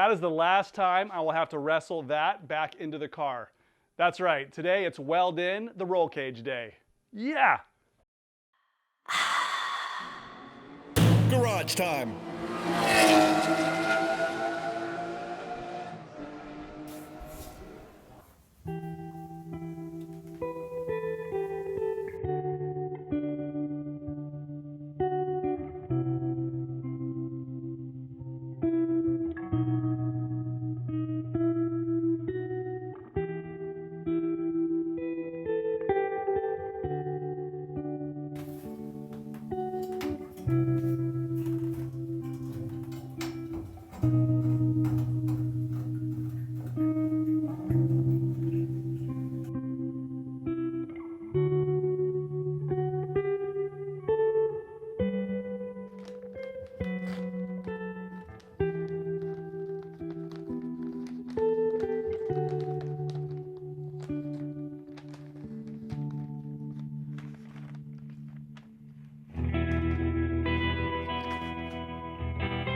that is the last time I will have to wrestle that back into the car. That's right, today it's Weld in the roll cage day. Yeah! Garage time.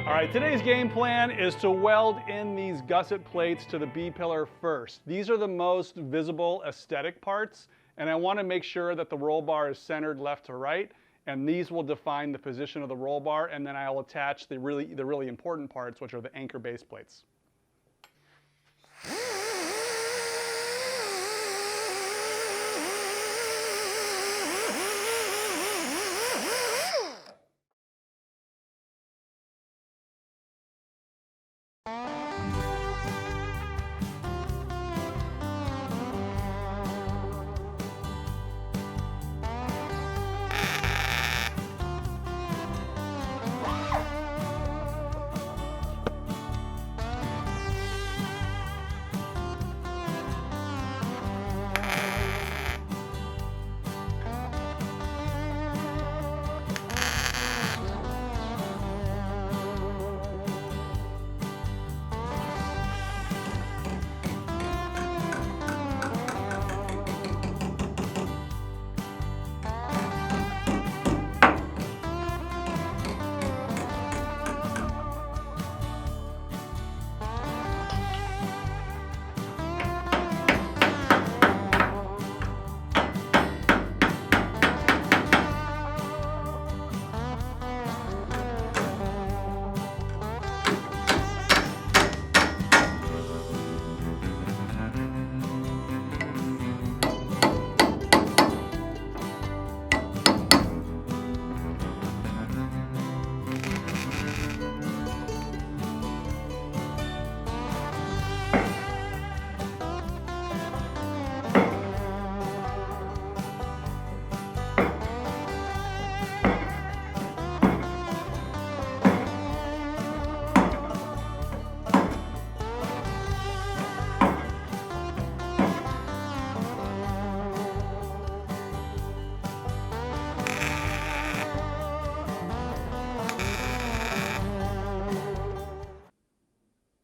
All right, today's game plan is to weld in these gusset plates to the B-pillar first. These are the most visible aesthetic parts, and I want to make sure that the roll bar is centered left to right, and these will define the position of the roll bar, and then I'll attach the really important parts, which are the anchor base plates.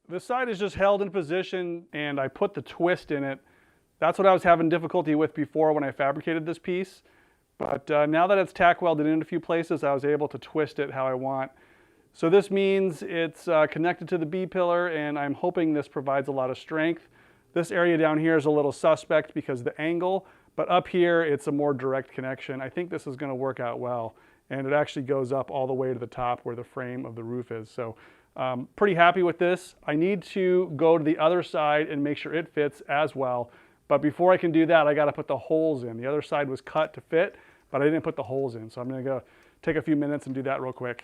This side is just held in position and I put the twist in it. That's what I was having difficulty with before when I fabricated this piece. But now that it's tack welded in a few places, I was able to twist it how I want. So this means it's connected to the B-pillar, and I'm hoping this provides a lot of strength. This area down here is a little suspect because of the angle, but up here it's a more direct connection. I think this is going to work out well, and it actually goes up all the way to the top where the frame of the roof is. So pretty happy with this. I need to go to the other side and make sure it fits as well. But before I can do that, I got to put the holes in. The other side was cut to fit, but I didn't put the holes in. So I'm going to go take a few minutes and do that real quick.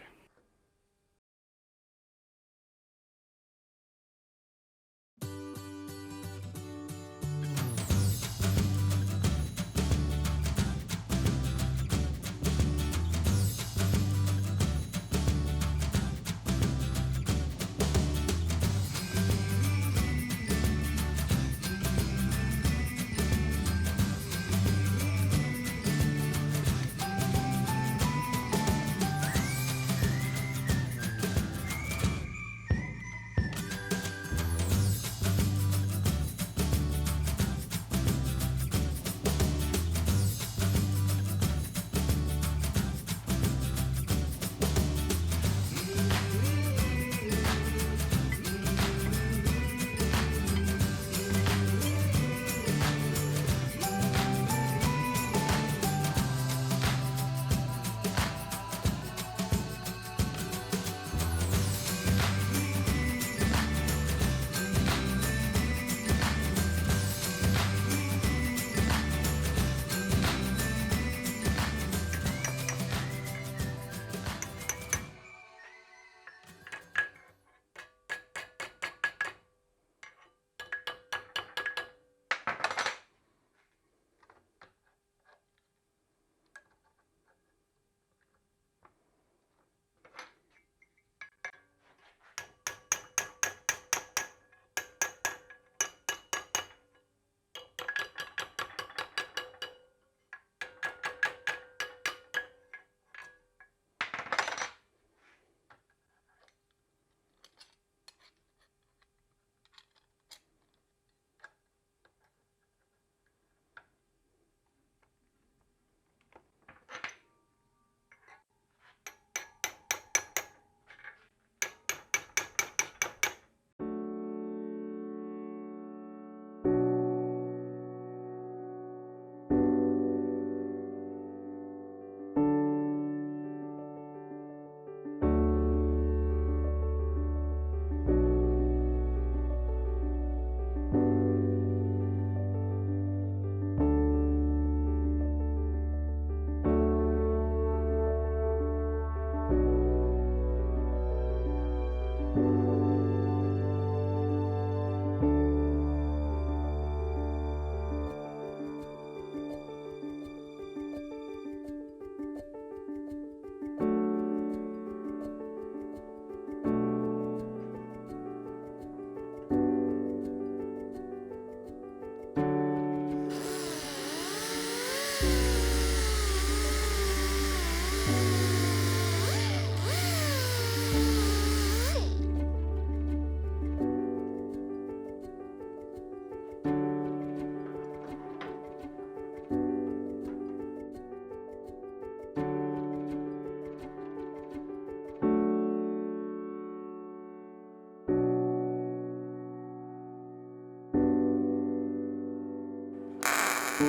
The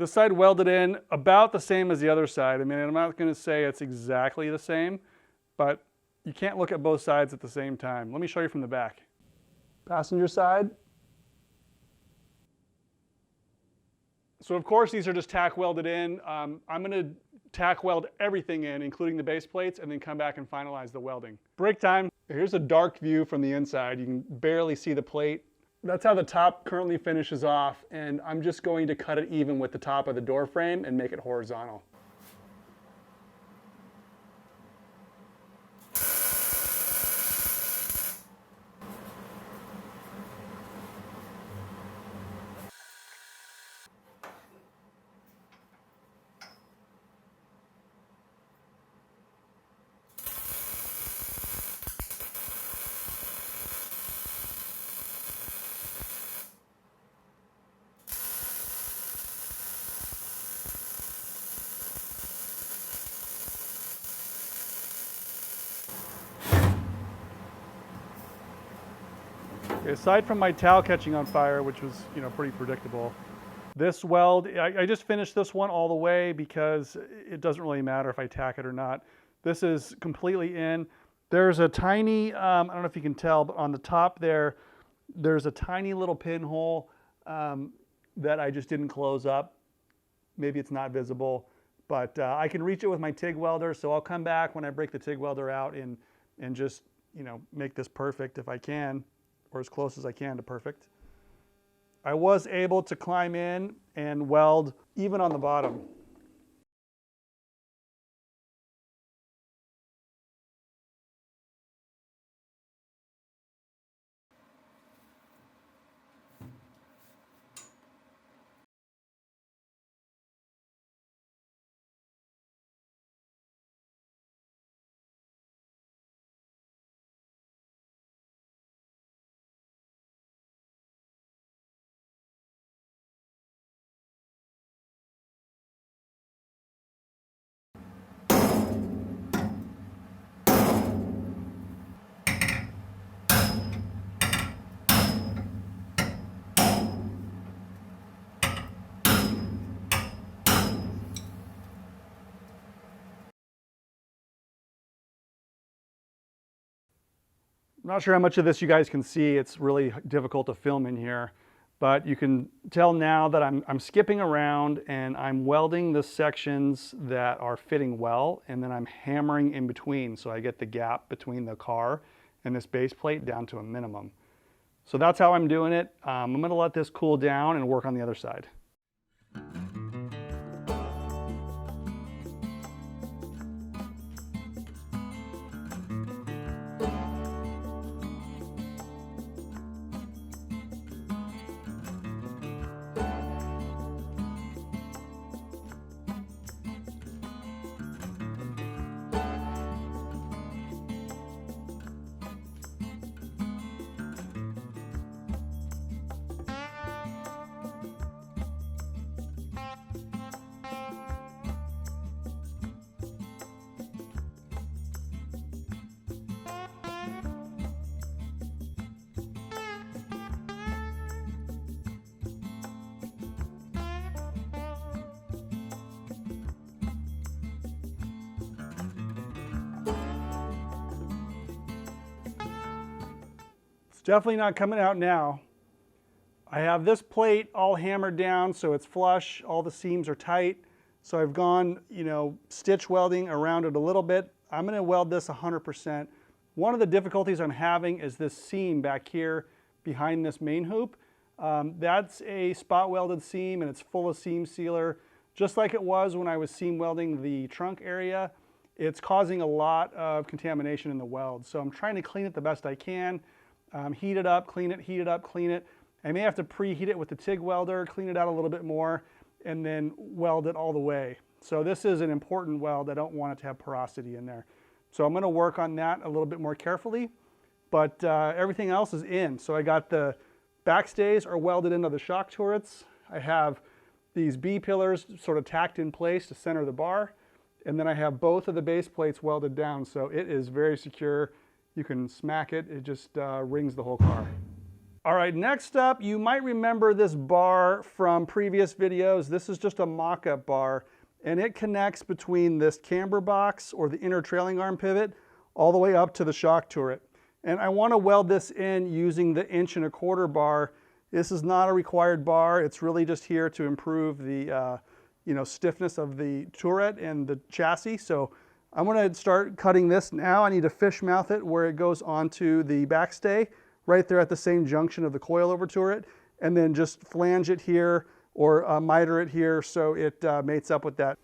side welded in about the same as the other side. I mean, I'm not going to say it's exactly the same, but you can't look at both sides at the same time. Let me show you from the back. Passenger side. So of course these are just tack welded in. I'm going to tack weld everything in, including the base plates, and then come back and finalize the welding. Break time. Here's a dark view from the inside. You can barely see the plate. That's how the top currently finishes off, and I'm just going to cut it even with the top of the door frame and make it horizontal. Aside from my towel catching on fire, which was, pretty predictable, this weld, I just finished this one all the way because it doesn't really matter if I tack it or not. This is completely in. There's a tiny, I don't know if you can tell, but on the top there's a tiny little pinhole that I just didn't close up. Maybe it's not visible, but I can reach it with my TIG welder, so I'll come back when I break the TIG welder out and just, make this perfect if I can, or as close as I can to perfect. I was able to climb in and weld even on the bottom. I'm not sure how much of this you guys can see. It's really difficult to film in here, but you can tell now that I'm skipping around and I'm welding the sections that are fitting well, and then I'm hammering in between so I get the gap between the car and this base plate down to a minimum. So that's how I'm doing it. I'm going to let this cool down and work on the other side. Definitely not coming out now. I have this plate all hammered down so it's flush, all the seams are tight. So I've gone, stitch welding around it a little bit. I'm going to weld this 100%. One of the difficulties I'm having is this seam back here behind this main hoop. That's a spot welded seam and it's full of seam sealer. Just like it was when I was seam welding the trunk area, it's causing a lot of contamination in the weld. So I'm trying to clean it the best I can. Heat it up, clean it, heat it up, clean it. I may have to preheat it with the TIG welder, clean it out a little bit more, and then weld it all the way. So this is an important weld. I don't want it to have porosity in there. So I'm going to work on that a little bit more carefully, but everything else is in. So I got the backstays are welded into the shock turrets. I have these B pillars sort of tacked in place to center the bar, And then I have both of the base plates welded down, so it is very secure. You can smack it, it just rings the whole car. All right, next up, you might remember this bar from previous videos. This is just a mock-up bar, and it connects between this camber box or the inner trailing arm pivot all the way up to the shock turret. And I want to weld this in using the 1 1/4" bar. This is not a required bar. It's really just here to improve the stiffness of the turret and the chassis. So I'm going to start cutting this now. I need to fish mouth it where it goes onto the backstay, right there at the same junction of the coilover turret, and then just flange it here or miter it here so it mates up with that.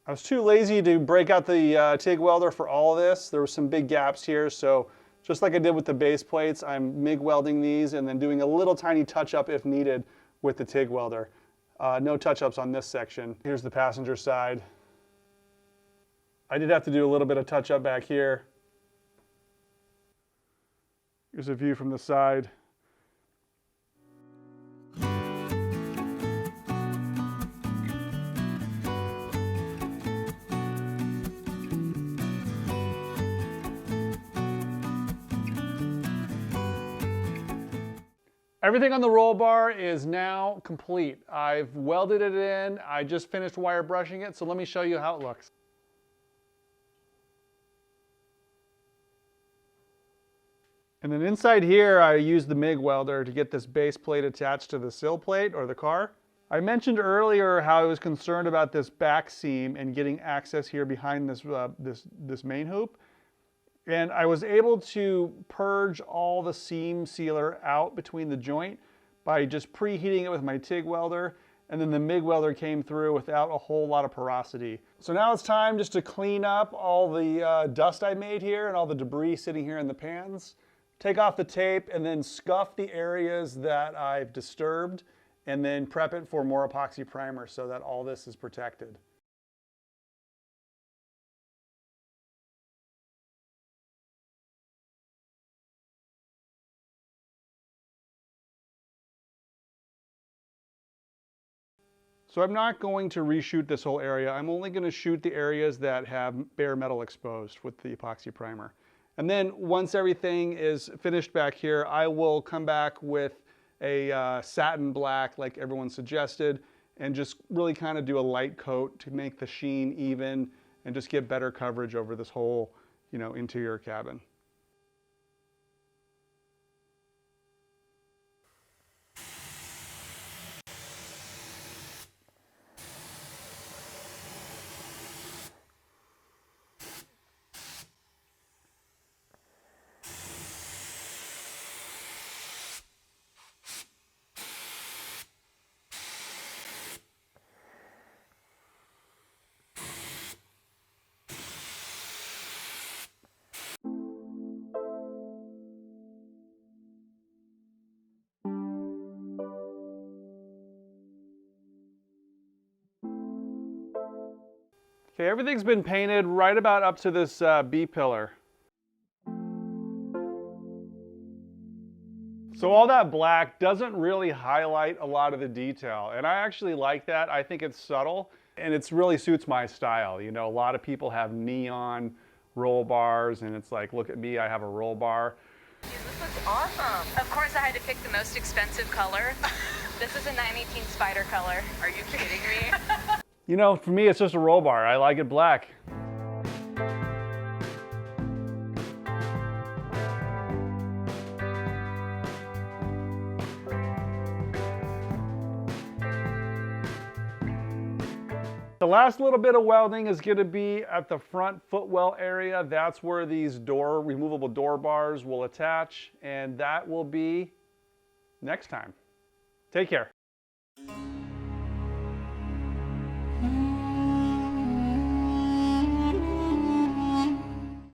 I was too lazy to break out the TIG welder for all of this. There were some big gaps here, so just like I did with the base plates, I'm MIG welding these and then doing a little tiny touch-up if needed with the TIG welder. No touch-ups on this section. Here's the passenger side. I did have to do a little bit of touch-up back here. Here's a view from the side. Everything on the roll bar is now complete. I've welded it in. I just finished wire brushing it, so let me show you how it looks. And then inside here, I used the MIG welder to get this base plate attached to the sill plate or the car. I mentioned earlier how I was concerned about this back seam and getting access here behind this main hoop. And I was able to purge all the seam sealer out between the joint by just preheating it with my TIG welder, and then the MIG welder came through without a whole lot of porosity. So now it's time just to clean up all the dust I made here and all the debris sitting here in the pans. Take off the tape and then scuff the areas that I've disturbed, and then prep it for more epoxy primer so that all this is protected. So I'm not going to reshoot this whole area. I'm only going to shoot the areas that have bare metal exposed with the epoxy primer. And then once everything is finished back here, I will come back with a satin black like everyone suggested and just really kind of do a light coat to make the sheen even and just get better coverage over this whole, interior cabin. Okay, everything's been painted right about up to this B-pillar. So all that black doesn't really highlight a lot of the detail, and I actually like that. I think it's subtle, and it really suits my style. A lot of people have neon roll bars, and it's like, look at me, I have a roll bar. Dude, this looks awesome. Of course, I had to pick the most expensive color. This is a 918 Spider color. Are you kidding me? For me, it's just a roll bar. I like it black. The last little bit of welding is going to be at the front footwell area. That's where these removable door bars will attach, and that will be next time. Take care.